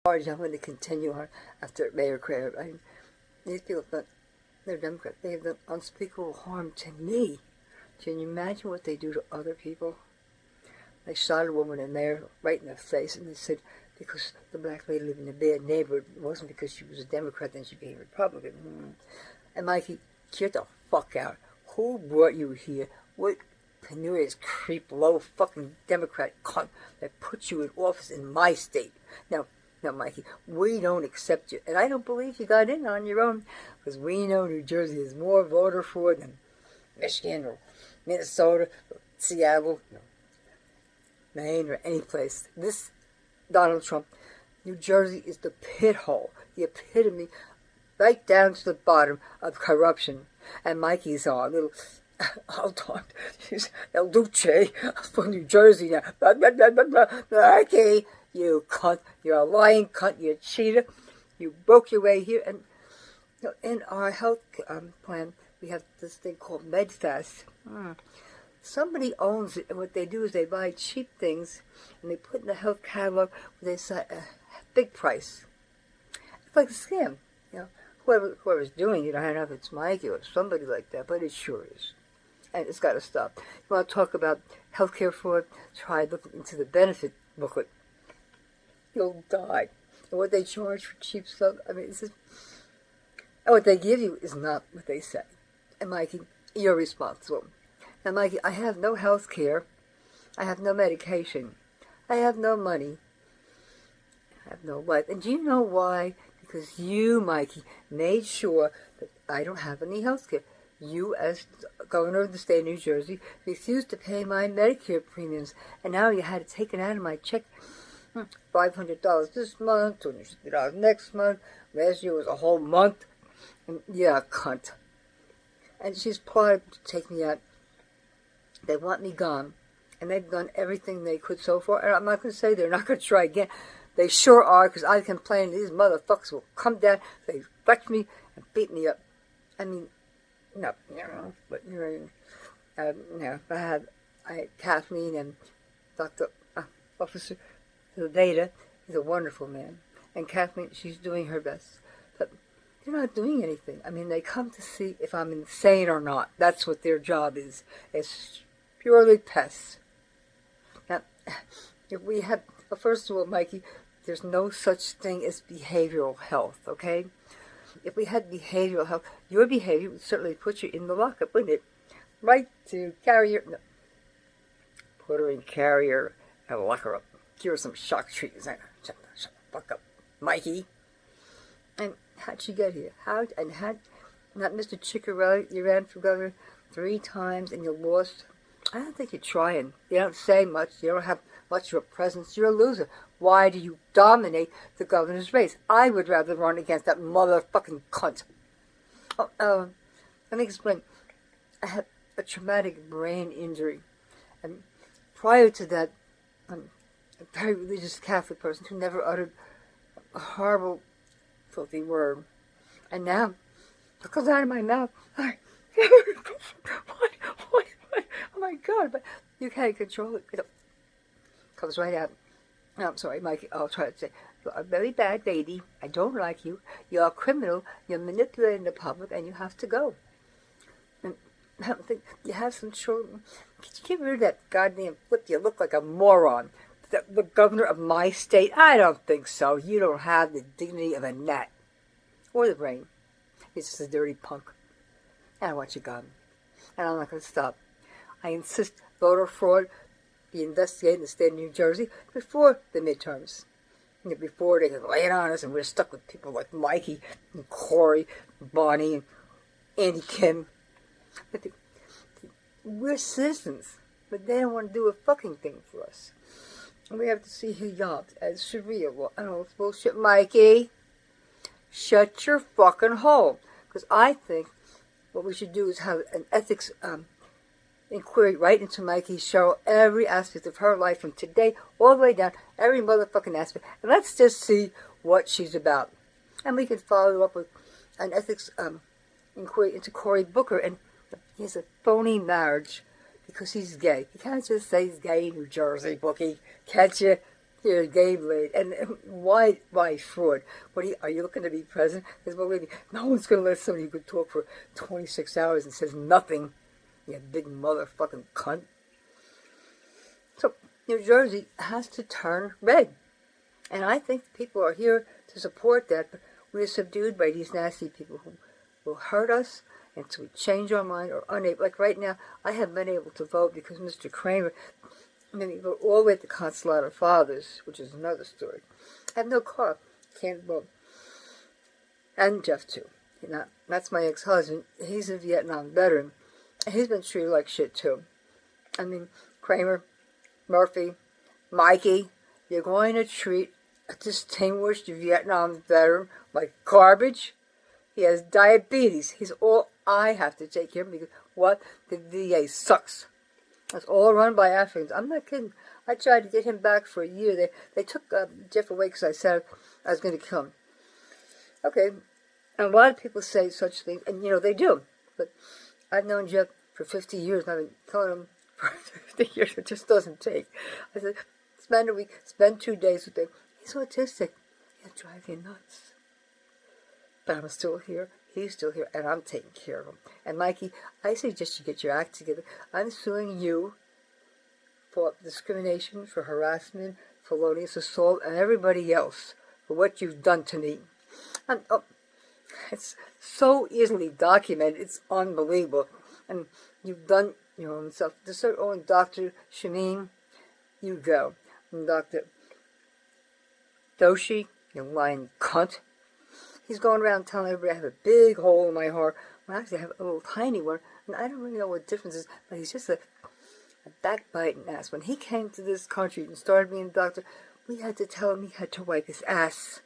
I'm going to continue on after Mayor Craig. These people, they're Democrats. They have done unspeakable harm to me. Can you imagine what they do to other people? They shot a woman in there right in the face, and they said because the black lady lived in a bad neighborhood, it wasn't because she was a Democrat, then she became a Republican. And Mikey, get the fuck out. Who brought you here? What penurious creep, low fucking Democrat cunt that put you in office in my state? Now, Mikey, we don't accept you. And I don't believe you got in on your own, because we know New Jersey is more voter fraud than Michigan or Minnesota, or Seattle, Maine, or any place. This Donald Trump, New Jersey is the pit hole, the epitome, right down to the bottom of corruption. And Mikey's on little, hold on, she's El Duce from New Jersey now. Blah, blah, blah, blah, blah. Mikey, you cunt, you're a lying cunt, you're a cheater. You broke your way here. And in our health plan, we have this thing called MedFast. Somebody owns it, and what they do is they buy cheap things, and they put in the health catalog where they set a big price. It's like a scam, Whoever's doing it, I don't know if it's Mikey or somebody like that, but it sure is. And it's got to stop. You want to talk about healthcare fraud? Try looking into the benefit booklet. You'll die. And what they charge for cheap stuff, and what they give you is not what they say. And Mikey, you're responsible. Now, Mikey, I have no health care. I have no medication. I have no money. I have no life. And do you know why? Because you, Mikey, made sure that I don't have any health care. You, as governor of the state of New Jersey, refused to pay my Medicare premiums. And now you had to take it out of my check. $500 this month, $250 next month. Last year was a whole month. And yeah, cunt. And she's plotted to take me out. They want me gone, and they've done everything they could so far, and I'm not going to say they're not going to try again. They sure are, because I complain these motherfuckers will come down, they touch me, and beat me up. But I had Kathleen and Dr. Officer Veda. He's a wonderful man, and Kathleen, she's doing her best, but they're not doing anything. They come to see if I'm insane or not. That's what their job is. It's purely pests. Now, if we have, first of all, Mikey, there's no such thing as behavioral health, okay? If we had behavioral health, your behavior would certainly put you in the lockup, wouldn't it? Right to carrier, no. Put her in carrier and lock her up. Give her some shock treatment. Shut the fuck up, Mikey. And how'd she get here? Not Mr. Ciccarelli, you ran for governor 3 times and you lost. I don't think you're trying. You don't say much. You don't have much of a presence. You're a loser. Why do you dominate the governor's race? I would rather run against that motherfucking cunt. Let me explain. I had a traumatic brain injury. And prior to that, I'm a very religious Catholic person who never uttered a horrible, filthy word. And now, it comes out of my mouth. What? Oh my God, but you can't control it. It comes right out. No, I'm sorry, Mike, I'll try to say, you're a very bad lady. I don't like you. You're a criminal. You're manipulating the public, and you have to go. And I don't think you have some children. Could you get rid of that goddamn flip? You look like a moron. The governor of my state? I don't think so. You don't have the dignity of a gnat. Or the brain. He's just a dirty punk. And I want you gone. And I'm not going to stop. I insist voter fraud be investigated in the state of New Jersey before the midterms. Before they can lay it on us and we're stuck with people like Mikey and Corey, and Bonnie and Andy Kim. But we're citizens, but they don't want to do a fucking thing for us. And we have to see who yobs as Sharia law. I don't know, it's bullshit, Mikey. Shut your fucking hole. Because I think what we should do is have an ethics inquiry right into Mikey's show, every aspect of her life from today all the way down, every motherfucking aspect. And let's just see what she's about. And we can follow up with an ethics inquiry into Cory Booker. And he has a phony marriage because he's gay. You can't just say he's gay in New Jersey, Bookie. Can't you? You're a gay blade. And why fraud? Are you looking to be president? Because believe me, no one's going to let somebody who could talk for 26 hours and says nothing. You big motherfucking cunt. So New Jersey has to turn red. And I think people are here to support that, but we are subdued by these nasty people who will hurt us until we change our mind or unable. Like right now, I haven't been able to vote because Mr. Kramer made me vote all the way at the Consulate of Fathers, which is another story. I have no car, can't vote. And Jeff too. That's my ex-husband. He's a Vietnam veteran. And he's been treated like shit too. I mean, Kramer, Murphy, Mikey, you're going to treat a distinguished Vietnam veteran like garbage? He has diabetes. He's all I have to take care of because what? The VA sucks. It's all run by Africans. I'm not kidding. I tried to get him back for a year. They took Jeff away because I said I was going to kill him. Okay. And a lot of people say such things, and they do. But I've known Jeff for 50 years, and I've been telling him for 50 years it just doesn't take. I said, spend a week, spend 2 days with him. He's autistic. He'll drive you nuts. But I'm still here. He's still here, and I'm taking care of him. And Mikey, I suggest you get your act together. I'm suing you for discrimination, for harassment, felonious assault, and everybody else for what you've done to me. It's so easily documented. It's unbelievable. And you've done your own stuff. This own Dr. Shameen, you go. And Dr. Doshi, you lying cunt. He's going around telling everybody I have a big hole in my heart. Well, actually, I have a little tiny one, and I don't really know what the difference is, but he's just a backbiting ass. When he came to this country and started being a doctor, we had to tell him he had to wipe his ass.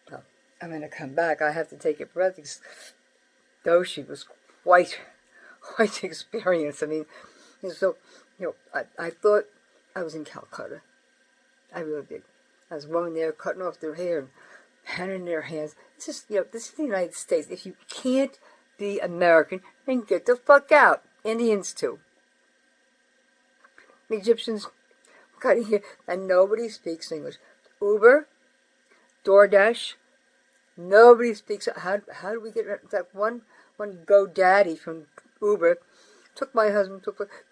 Well, I'm going to come back. I have to take a breath because Doshi was quite experienced. I mean, so, I thought I was in Calcutta. I really did. I was women there cutting off their hair and pen in their hands. This is the United States. If you can't be American, then get the fuck out. Indians too. The Egyptians got in here and nobody speaks English. Uber, DoorDash, nobody speaks. How do we get? In fact, one GoDaddy from Uber took my husband.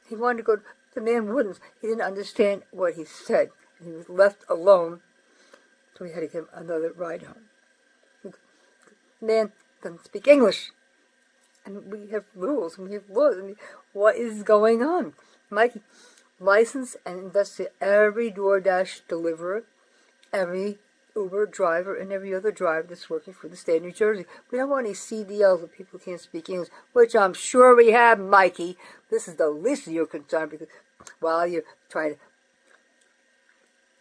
He wanted to go. The man wouldn't. He didn't understand what he said. He was left alone, so we had to give him another ride home. The man doesn't speak English. And we have rules, and we have laws. I mean, what is going on? Mikey, license and investigate every DoorDash deliverer, every Uber driver, and every other driver that's working for the state of New Jersey. We don't want any CDLs with people who can't speak English, which I'm sure we have, Mikey. This is the least of your concern, because while you're trying to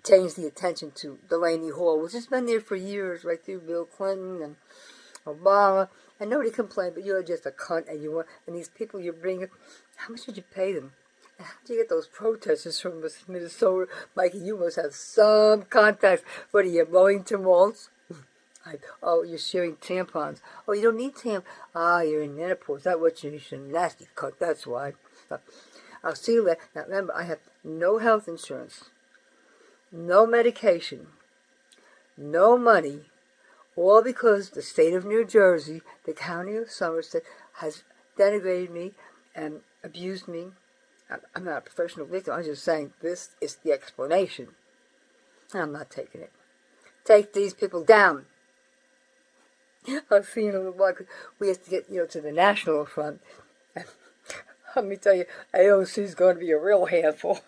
change the attention to Delaney Hall, which has been there for years, right through Bill Clinton and Obama, and nobody complained, but you're just a cunt, and these people you're bringing, how much did you pay them? And how did you get those protesters from Minnesota? Mikey, you must have some contacts. What are you, Wellington Waltz? You're sharing tampons. Oh, you don't need tampons. You're in menopause. Is that what you need? You're a nasty cunt, that's why. I'll see you later. Now remember, I have no health insurance, no medication, no money, all because the state of New Jersey, the county of Somerset, has denigrated me and abused me. I'm not a professional victim. I'm just saying this is the explanation. And I'm not taking it. Take these people down. I'll see you in a little while. We have to get, to the national front. Let me tell you, AOC is going to be a real handful.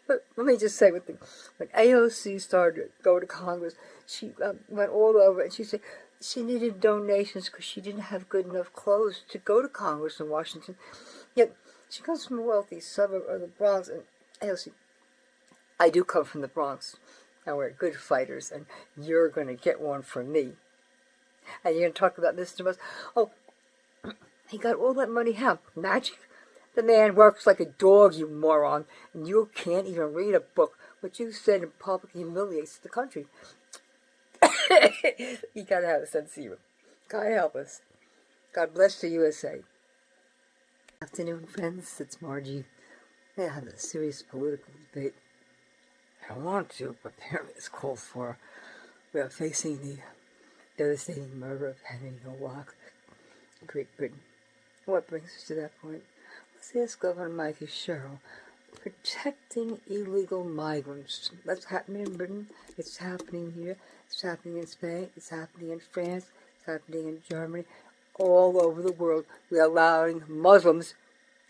Let me just say, when AOC started to go to Congress, she went all over, and she said she needed donations because she didn't have good enough clothes to go to Congress in Washington. Yet she comes from a wealthy suburb of the Bronx, and AOC, I do come from the Bronx, and we're good fighters, and you're going to get one from me. And you're going to talk about Mr. Musk. Oh, he got all that money. How? Magic? The man works like a dog, you moron, and you can't even read a book. What you said in public humiliates the country. You gotta have a sense of humor. God help us. God bless the USA. Afternoon, friends. It's Margie. They have a serious political debate. I want to, but apparently it's called for. We are facing the devastating murder of Henry Nowak, Great Britain. What brings us to that point? Let's ask Governor Mikey Sherrill. Protecting illegal migrants. That's happening in Britain. It's happening here. It's happening in Spain. It's happening in France. It's happening in Germany. All over the world, we are allowing Muslims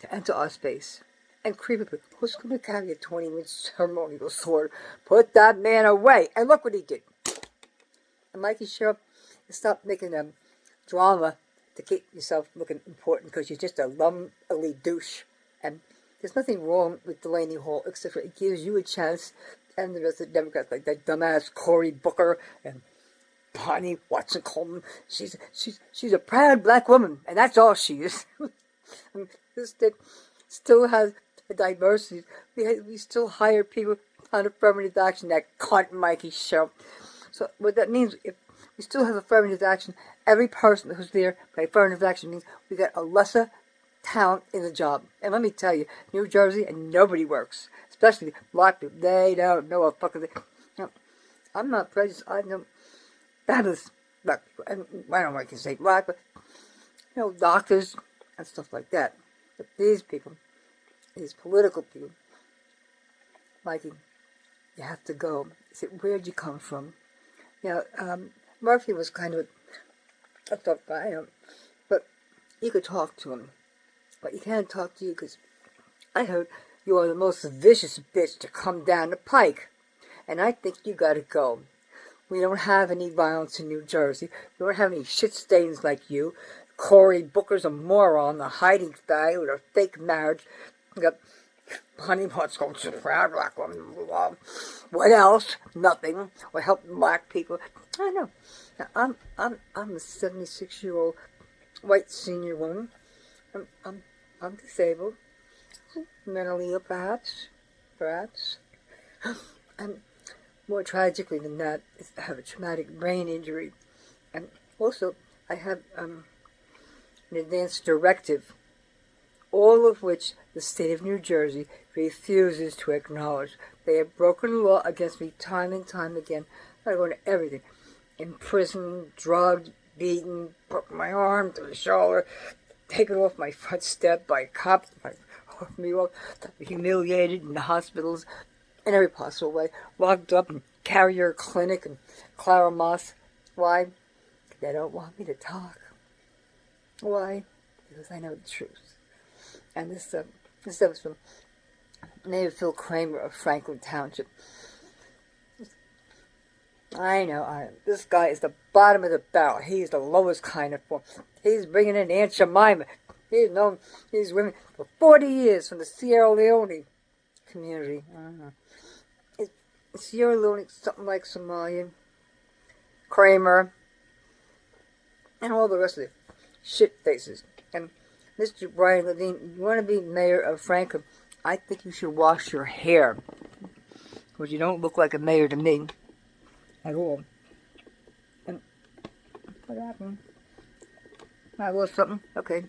to enter our space. And creepily, who's going to carry a 20-inch ceremonial sword? Put that man away. And look what he did. And Mikey Sherrill, stop making drama to keep yourself looking important because you're just a lummy douche. And there's nothing wrong with Delaney Hall except for it gives you a chance and the rest of the Democrats like that dumbass Cory Booker and Bonnie Watson Coleman. She's a proud black woman, and that's all she is. This state still has a diversity. We still hire people on affirmative action. That cunt Mikey Sherrill. So what that means, if we still have affirmative action, every person who's there by affirmative action means we got a lesser talent in the job. And let me tell you, New Jersey, and nobody works. Especially black people. They don't know what fucking they... I'm not prejudiced. I know fabulous black people. And I don't know if I can say black, but, doctors and stuff like that. But these people, these political people, Mikey, you have to go. I said, where'd you come from? Murphy was kind of a tough guy, but you could talk to him. But he can't talk to you because I heard you are the most vicious bitch to come down the pike. And I think you gotta go. We don't have any violence in New Jersey. We don't have any shit stains like you. Cory Booker's a moron, a hiding guy with a fake marriage. You got Bonnie Watson, proud black woman. What else? Nothing. We're helping black people. I know. Now, I'm a 76-year-old white senior woman. I'm disabled, mentally ill, perhaps. And more tragically than that, I have a traumatic brain injury, and also I have an advance directive, all of which the state of New Jersey refuses to acknowledge. They have broken the law against me time and time again. I go into everything: imprisoned, drugged, beaten, broke my arm to the shoulder, taken off my front step by cops, humiliated in the hospitals in every possible way, locked up in Carrier Clinic and Clara Moss. Why? They don't want me to talk. Why? Because I know the truth. And this stuff is from Mayor Phil Kramer of Franklin Township. I know. This guy is the bottom of the barrel. He's the lowest kind of form. He's bringing in Aunt Jemima. He's known these women for 40 years from the Sierra Leone community. Sierra Leone, something like Somalia. Kramer. And all the rest of the shit faces. And Mr. Brian Levine, you want to be mayor of Franklin, I think you should wash your hair. Because you don't look like a mayor to me. At all. And what happened? I lost something? Okay.